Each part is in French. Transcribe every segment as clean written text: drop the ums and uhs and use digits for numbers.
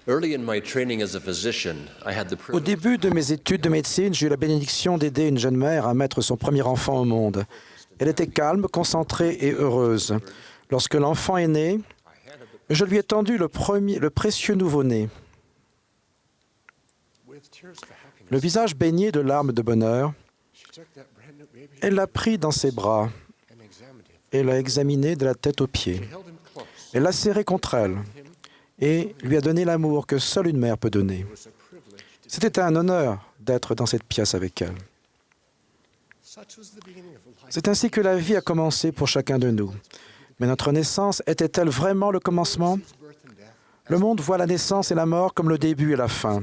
Au début de mes études de médecine, j'ai eu la bénédiction d'aider une jeune mère à mettre son premier enfant au monde. Elle était calme, concentrée et heureuse. Lorsque l'enfant est né, je lui ai tendu le précieux nouveau-né. Le visage baigné de larmes de bonheur, elle l'a pris dans ses bras et l'a examiné de la tête aux pieds. Elle l'a serré contre elle et lui a donné l'amour que seule une mère peut donner. C'était un honneur d'être dans cette pièce avec elle. C'est ainsi que la vie a commencé pour chacun de nous. Mais notre naissance était-elle vraiment le commencement? Le monde voit la naissance et la mort comme le début et la fin.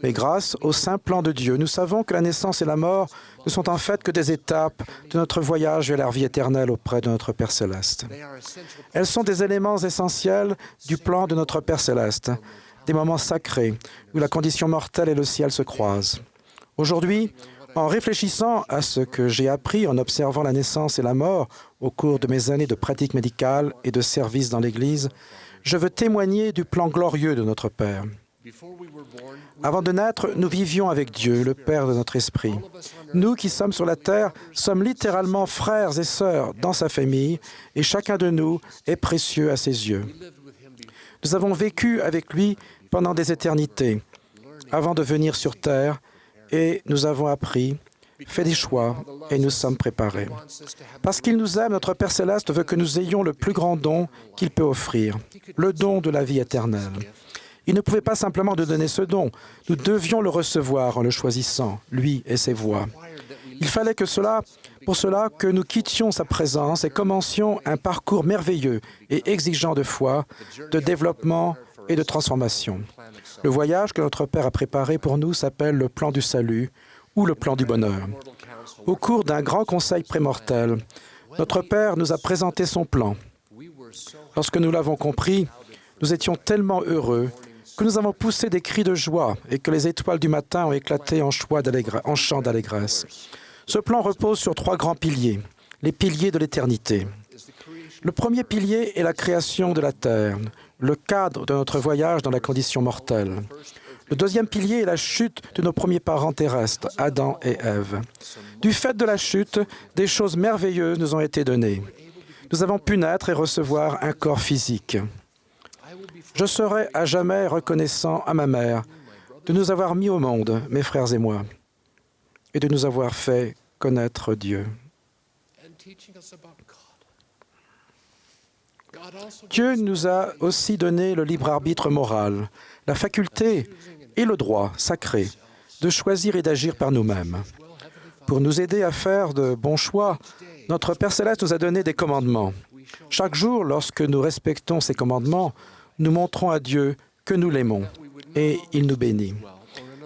Mais grâce au saint plan de Dieu, nous savons que la naissance et la mort ne sont en fait que des étapes de notre voyage vers la vie éternelle auprès de notre Père Céleste. Elles sont des éléments essentiels du plan de notre Père Céleste, des moments sacrés où la condition mortelle et le ciel se croisent. Aujourd'hui, en réfléchissant à ce que j'ai appris en observant la naissance et la mort au cours de mes années de pratique médicale et de service dans l'Église, je veux témoigner du plan glorieux de notre Père. Avant de naître, nous vivions avec Dieu, le Père de notre esprit. Nous qui sommes sur la terre sommes littéralement frères et sœurs dans sa famille et chacun de nous est précieux à ses yeux. Nous avons vécu avec lui pendant des éternités avant de venir sur terre et nous avons appris, fait des choix et nous sommes préparés. Parce qu'il nous aime, notre Père Céleste veut que nous ayons le plus grand don qu'il peut offrir, le don de la vie éternelle. Il ne pouvait pas simplement nous donner ce don. Nous devions le recevoir en le choisissant, lui et ses voies. Il fallait pour cela que nous quittions sa présence et commencions un parcours merveilleux et exigeant de foi, de développement et de transformation. Le voyage que notre Père a préparé pour nous s'appelle le plan du salut ou le plan du bonheur. Au cours d'un grand conseil prémortel, notre Père nous a présenté son plan. Lorsque nous l'avons compris, nous étions tellement heureux que nous avons poussé des cris de joie et que les étoiles du matin ont éclaté en chants d'allégresse. Ce plan repose sur 3 grands piliers, les piliers de l'éternité. Le premier pilier est la création de la terre, le cadre de notre voyage dans la condition mortelle. Le deuxième pilier est la chute de nos premiers parents terrestres, Adam et Ève. Du fait de la chute, des choses merveilleuses nous ont été données. Nous avons pu naître et recevoir un corps physique. Je serai à jamais reconnaissant à ma mère de nous avoir mis au monde, mes frères et moi, et de nous avoir fait connaître Dieu. Dieu nous a aussi donné le libre arbitre moral, la faculté et le droit sacré de choisir et d'agir par nous-mêmes. Pour nous aider à faire de bons choix, notre Père Céleste nous a donné des commandements. Chaque jour, lorsque nous respectons ces commandements, nous montrons à Dieu que nous l'aimons et il nous bénit.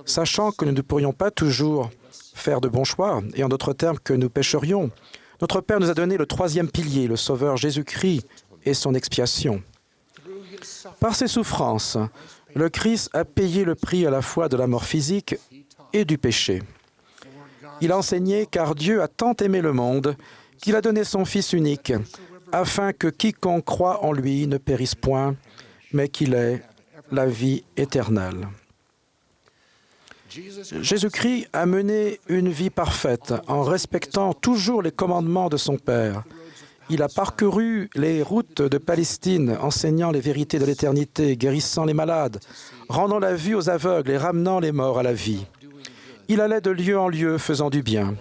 Sachant que nous ne pourrions pas toujours faire de bons choix, et en d'autres termes que nous pécherions, notre Père nous a donné le 3e pilier, le Sauveur Jésus-Christ et son expiation. Par ses souffrances, le Christ a payé le prix à la fois de la mort physique et du péché. Il a enseigné car Dieu a tant aimé le monde qu'il a donné son Fils unique, afin que quiconque croit en lui ne périsse point, mais qu'il ait la vie éternelle. Jésus-Christ a mené une vie parfaite en respectant toujours les commandements de son Père. Il a parcouru les routes de Palestine, enseignant les vérités de l'éternité, guérissant les malades, rendant la vue aux aveugles et ramenant les morts à la vie. Il allait de lieu en lieu faisant du bien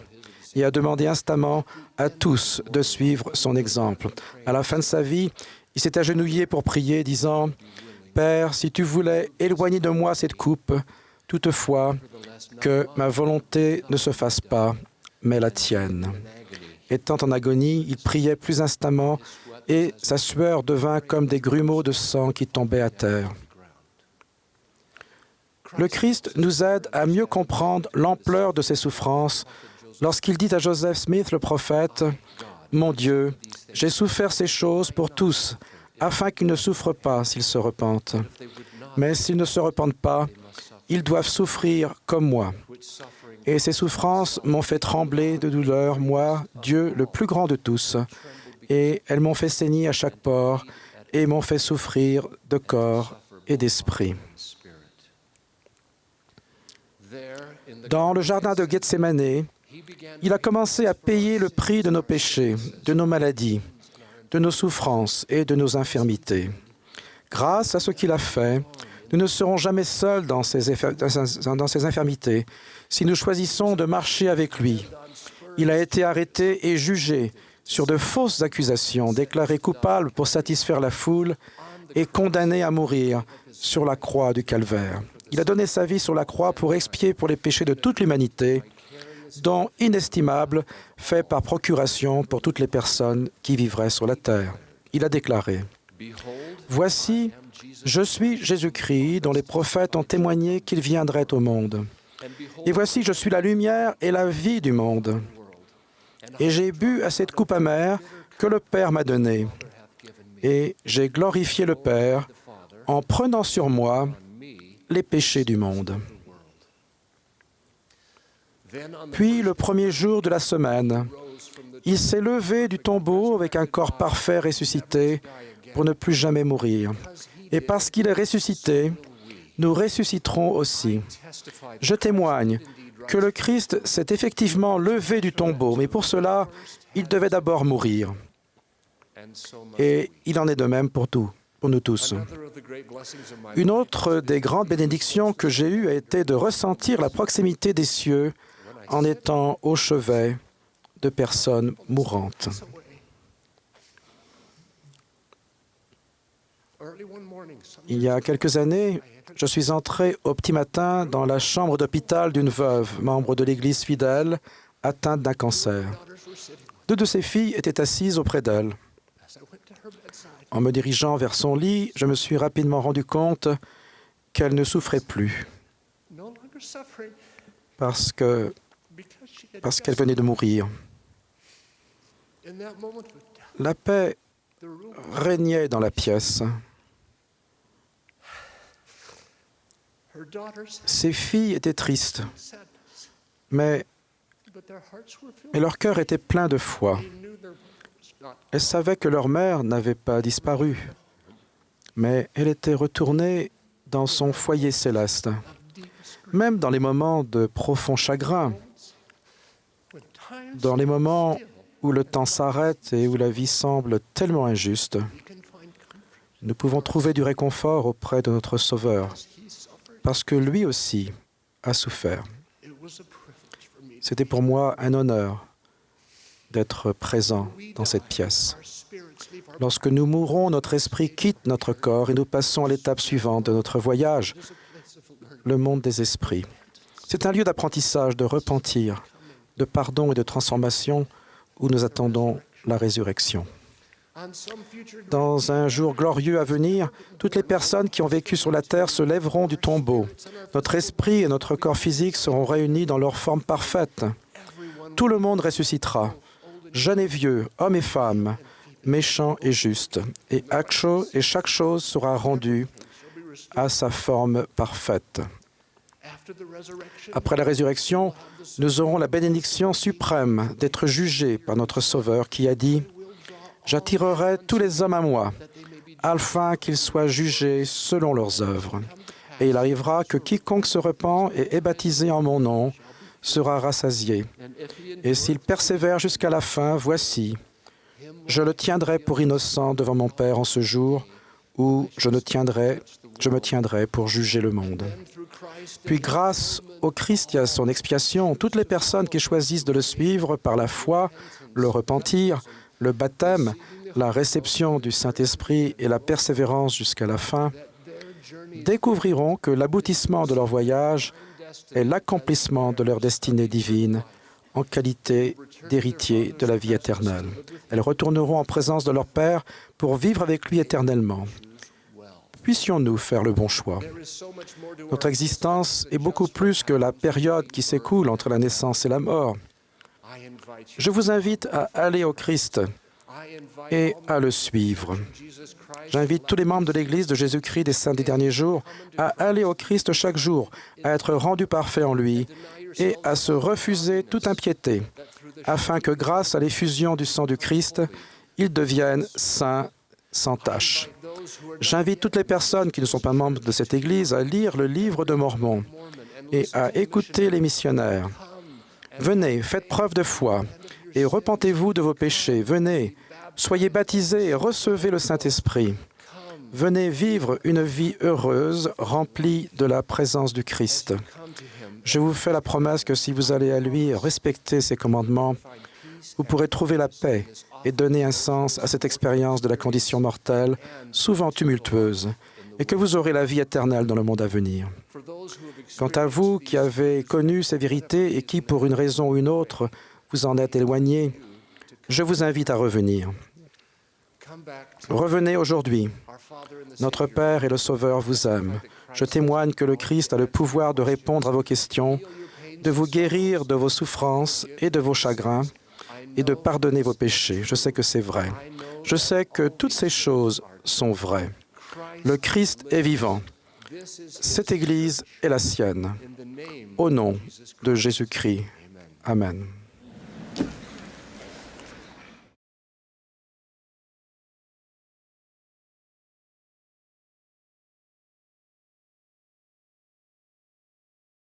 et a demandé instamment à tous de suivre son exemple. À la fin de sa vie, il s'est agenouillé pour prier, disant « Père, si tu voulais éloigner de moi cette coupe, toutefois, que ma volonté ne se fasse pas, mais la tienne. » Étant en agonie, il priait plus instamment et sa sueur devint comme des grumeaux de sang qui tombaient à terre. Le Christ nous aide à mieux comprendre l'ampleur de ses souffrances lorsqu'il dit à Joseph Smith, le prophète, « Mon Dieu, j'ai souffert ces choses pour tous, afin qu'ils ne souffrent pas s'ils se repentent. Mais s'ils ne se repentent pas, ils doivent souffrir comme moi. Et ces souffrances m'ont fait trembler de douleur, moi, Dieu, le plus grand de tous, et elles m'ont fait saigner à chaque pore et m'ont fait souffrir de corps et d'esprit. » Dans le jardin de Gethsémanée, il a commencé à payer le prix de nos péchés, de nos maladies, de nos souffrances et de nos infirmités. Grâce à ce qu'il a fait, nous ne serons jamais seuls dans ces infirmités si nous choisissons de marcher avec lui. Il a été arrêté et jugé sur de fausses accusations, déclaré coupable pour satisfaire la foule et condamné à mourir sur la croix du Calvaire. Il a donné sa vie sur la croix pour expier pour les péchés de toute l'humanité, don inestimable fait par procuration pour toutes les personnes qui vivraient sur la terre. Il a déclaré « Voici, je suis Jésus-Christ, dont les prophètes ont témoigné qu'il viendrait au monde. Et voici, je suis la lumière et la vie du monde. Et j'ai bu à cette coupe amère que le Père m'a donnée. Et j'ai glorifié le Père en prenant sur moi les péchés du monde. » Puis, le premier jour de la semaine, il s'est levé du tombeau avec un corps parfait ressuscité pour ne plus jamais mourir. Et parce qu'il est ressuscité, nous ressusciterons aussi. Je témoigne que le Christ s'est effectivement levé du tombeau, mais pour cela, il devait d'abord mourir. Et il en est de même pour nous tous. Une autre des grandes bénédictions que j'ai eues a été de ressentir la proximité des cieux en étant au chevet de personnes mourantes. Il y a quelques années, je suis entré au petit matin dans la chambre d'hôpital d'une veuve, membre de l'Église fidèle, atteinte d'un cancer. 2 de ses filles étaient assises auprès d'elle. En me dirigeant vers son lit, je me suis rapidement rendu compte qu'elle ne souffrait plus parce qu'elle venait de mourir. La paix régnait dans la pièce. Ses filles étaient tristes, mais leur cœur était plein de foi. Elles savaient que leur mère n'avait pas disparu, mais elle était retournée dans son foyer céleste. Même dans les moments de profond chagrin, dans les moments où le temps s'arrête et où la vie semble tellement injuste, nous pouvons trouver du réconfort auprès de notre Sauveur, parce que lui aussi a souffert. C'était pour moi un honneur d'être présent dans cette pièce. Lorsque nous mourons, notre esprit quitte notre corps et nous passons à l'étape suivante de notre voyage, le monde des esprits. C'est un lieu d'apprentissage, de repentir, de pardon et de transformation où nous attendons la résurrection. Dans un jour glorieux à venir, toutes les personnes qui ont vécu sur la terre se lèveront du tombeau. Notre esprit et notre corps physique seront réunis dans leur forme parfaite. Tout le monde ressuscitera, jeunes et vieux, hommes et femmes, méchants et justes, et chaque chose sera rendue à sa forme parfaite. Après la résurrection, nous aurons la bénédiction suprême d'être jugés par notre Sauveur qui a dit « J'attirerai tous les hommes à moi, afin qu'ils soient jugés selon leurs œuvres. Et il arrivera que quiconque se repent et est baptisé en mon nom sera rassasié. Et s'il persévère jusqu'à la fin, voici, je le tiendrai pour innocent devant mon Père en ce jour où je me tiendrai pour juger le monde. » Puis grâce au Christ et à son expiation, toutes les personnes qui choisissent de le suivre par la foi, le repentir, le baptême, la réception du Saint-Esprit et la persévérance jusqu'à la fin, découvriront que l'aboutissement de leur voyage est l'accomplissement de leur destinée divine en qualité d'héritiers de la vie éternelle. Elles retourneront en présence de leur Père pour vivre avec lui éternellement. Puissions-nous faire le bon choix. Notre existence est beaucoup plus que la période qui s'écoule entre la naissance et la mort. Je vous invite à aller au Christ et à le suivre. J'invite tous les membres de l'Église de Jésus-Christ des Saints des Derniers Jours à aller au Christ chaque jour, à être rendus parfaits en lui et à se refuser toute impiété, afin que grâce à l'effusion du sang du Christ, ils deviennent saints sans tache. J'invite toutes les personnes qui ne sont pas membres de cette Église à lire le livre de Mormon et à écouter les missionnaires. Venez, faites preuve de foi et repentez-vous de vos péchés. Venez, soyez baptisés et recevez le Saint-Esprit. Venez vivre une vie heureuse, remplie de la présence du Christ. Je vous fais la promesse que si vous allez à lui respecter ses commandements, vous pourrez trouver la paix et donner un sens à cette expérience de la condition mortelle, souvent tumultueuse, et que vous aurez la vie éternelle dans le monde à venir. Quant à vous qui avez connu ces vérités et qui, pour une raison ou une autre, vous en êtes éloignés, je vous invite à revenir. Revenez aujourd'hui. Notre Père et le Sauveur vous aiment. Je témoigne que le Christ a le pouvoir de répondre à vos questions, de vous guérir de vos souffrances et de vos chagrins, et de pardonner vos péchés. Je sais que c'est vrai. Je sais que toutes ces choses sont vraies. Le Christ est vivant. Cette Église est la sienne. Au nom de Jésus-Christ. Amen.